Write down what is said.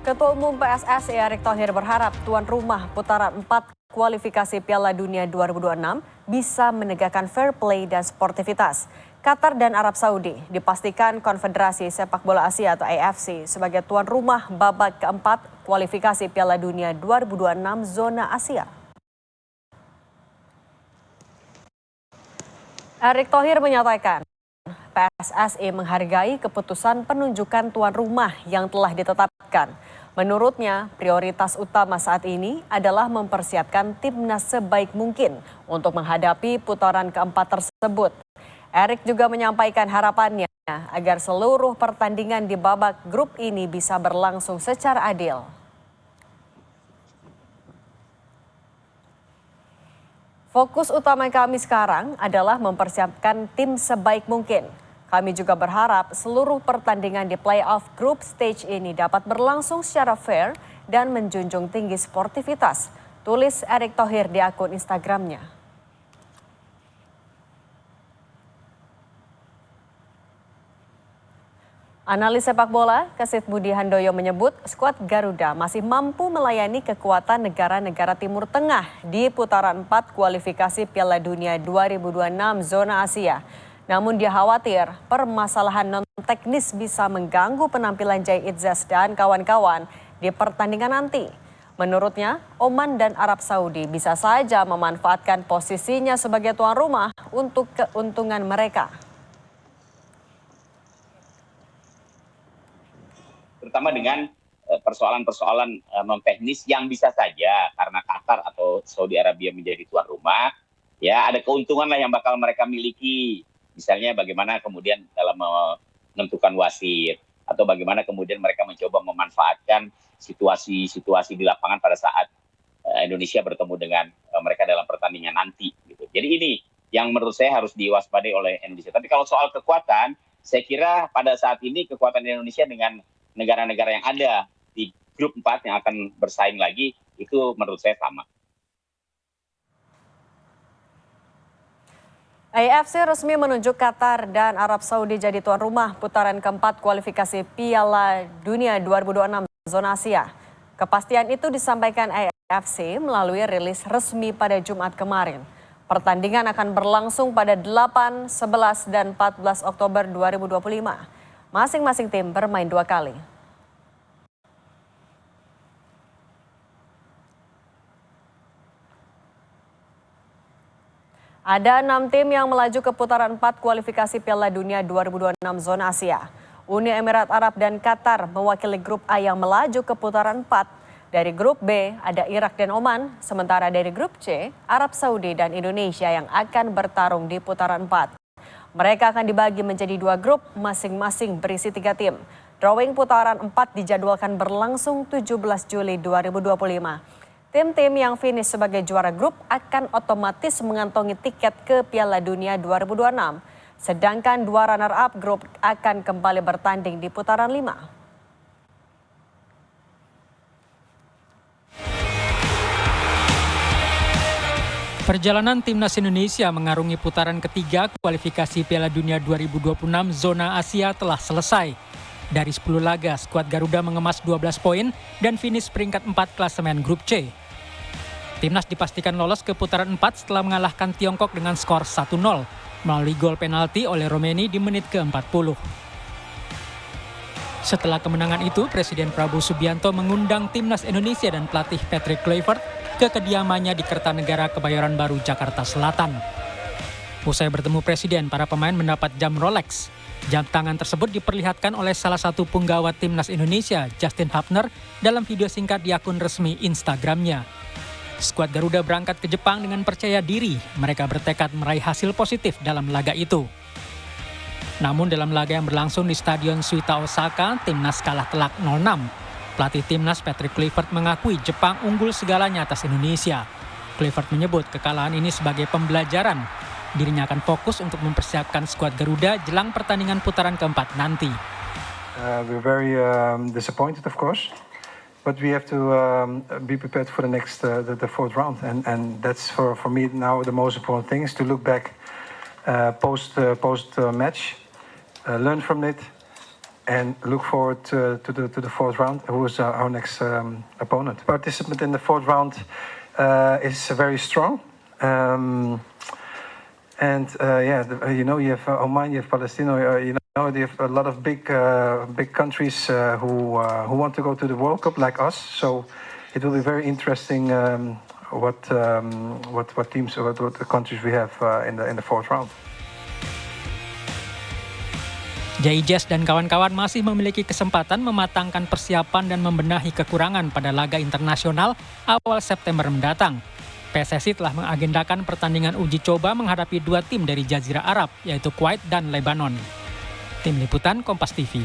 Ketua Umum PSSI Erick Thohir berharap tuan rumah putaran 4 kualifikasi Piala Dunia 2026 bisa menegakkan fair play dan sportivitas. Qatar dan Arab Saudi dipastikan Konfederasi Sepak Bola Asia atau AFC sebagai tuan rumah babak keempat kualifikasi Piala Dunia 2026 zona Asia. Erick Thohir menyatakan PSSI menghargai keputusan penunjukan tuan rumah yang telah ditetapkan. Menurutnya, prioritas utama saat ini adalah mempersiapkan timnas sebaik mungkin untuk menghadapi putaran keempat tersebut. Erick juga menyampaikan harapannya agar seluruh pertandingan di babak grup ini bisa berlangsung secara adil. Fokus utama kami sekarang adalah mempersiapkan tim sebaik mungkin. Kami juga berharap seluruh pertandingan di playoff group stage ini dapat berlangsung secara fair dan menjunjung tinggi sportivitas, tulis Erick Thohir di akun Instagramnya. Analis sepak bola, Kesit Budi Handoyo menyebut skuad Garuda masih mampu melayani kekuatan negara-negara Timur Tengah di putaran 4 kualifikasi Piala Dunia 2026 zona Asia. Namun dia khawatir permasalahan non-teknis bisa mengganggu penampilan Jai Itzes dan kawan-kawan di pertandingan nanti. Menurutnya, Oman dan Arab Saudi bisa saja memanfaatkan posisinya sebagai tuan rumah untuk keuntungan mereka. Terutama dengan persoalan-persoalan non-teknis yang bisa saja karena Qatar atau Saudi Arabia menjadi tuan rumah, ya ada keuntungan lah yang bakal mereka miliki. Misalnya bagaimana kemudian dalam menentukan wasit atau bagaimana kemudian mereka mencoba memanfaatkan situasi-situasi di lapangan pada saat Indonesia bertemu dengan mereka dalam pertandingan nanti. Gitu. Jadi ini yang menurut saya harus diwaspadai oleh Indonesia. Tapi kalau soal kekuatan, saya kira pada saat ini kekuatan Indonesia dengan negara-negara yang ada di grup 4 yang akan bersaing lagi itu menurut saya sama. AFC resmi menunjuk Qatar dan Arab Saudi jadi tuan rumah putaran keempat kualifikasi Piala Dunia 2026 zona Asia. Kepastian itu disampaikan AFC melalui rilis resmi pada Jumat kemarin. Pertandingan akan berlangsung pada 8, 11, dan 14 Oktober 2025. Masing-masing tim bermain 2 kali. Ada 6 tim yang melaju ke putaran 4 kualifikasi Piala Dunia 2026 zona Asia. Uni Emirat Arab dan Qatar mewakili grup A yang melaju ke putaran 4. Dari grup B ada Irak dan Oman, sementara dari grup C, Arab Saudi dan Indonesia yang akan bertarung di putaran 4. Mereka akan dibagi menjadi 2 grup, masing-masing berisi 3 tim. Drawing putaran 4 dijadwalkan berlangsung 17 Juli 2025. Tim-tim yang finish sebagai juara grup akan otomatis mengantongi tiket ke Piala Dunia 2026. Sedangkan 2 runner-up grup akan kembali bertanding di putaran 5. Perjalanan timnas Indonesia mengarungi putaran ketiga kualifikasi Piala Dunia 2026 zona Asia telah selesai. Dari 10 laga, skuad Garuda mengemas 12 poin dan finish peringkat 4 klasemen grup C. Timnas dipastikan lolos ke putaran 4 setelah mengalahkan Tiongkok dengan skor 1-0 melalui gol penalti oleh Romeni di menit ke-40. Setelah kemenangan itu, Presiden Prabowo Subianto mengundang timnas Indonesia dan pelatih Patrick Kluivert ke kediamannya di Kertanegara, Kebayoran Baru, Jakarta Selatan. Usai bertemu Presiden, para pemain mendapat jam Rolex. Jam tangan tersebut diperlihatkan oleh salah satu punggawa timnas Indonesia, Justin Hubner, dalam video singkat di akun resmi Instagramnya. Skuad Garuda berangkat ke Jepang dengan percaya diri. Mereka bertekad meraih hasil positif dalam laga itu. Namun dalam laga yang berlangsung di Stadion Suita Osaka, timnas kalah telak 0-6. Pelatih timnas Patrick Kluivert mengakui Jepang unggul segalanya atas Indonesia. Kluivert menyebut kekalahan ini sebagai pembelajaran. Dirinya akan fokus untuk mempersiapkan skuad Garuda jelang pertandingan putaran keempat nanti. We're very disappointed, of course. But we have to be prepared for the next, the fourth round, and that's for me now the most important thing is to look back post match, learn from it, and look forward to the fourth round, who is our next opponent. Participant in the fourth round is very strong. You have Oman, you have Palestine, you have a lot of big countries who want to go to the World Cup like us. So it will be very interesting what teams or what countries we have in the fourth round. Jais dan kawan-kawan masih memiliki kesempatan mematangkan persiapan dan membenahi kekurangan pada laga internasional awal September mendatang. PSSI telah mengagendakan pertandingan uji coba menghadapi 2 tim dari Jazirah Arab, yaitu Kuwait dan Lebanon. Tim Liputan Kompas TV.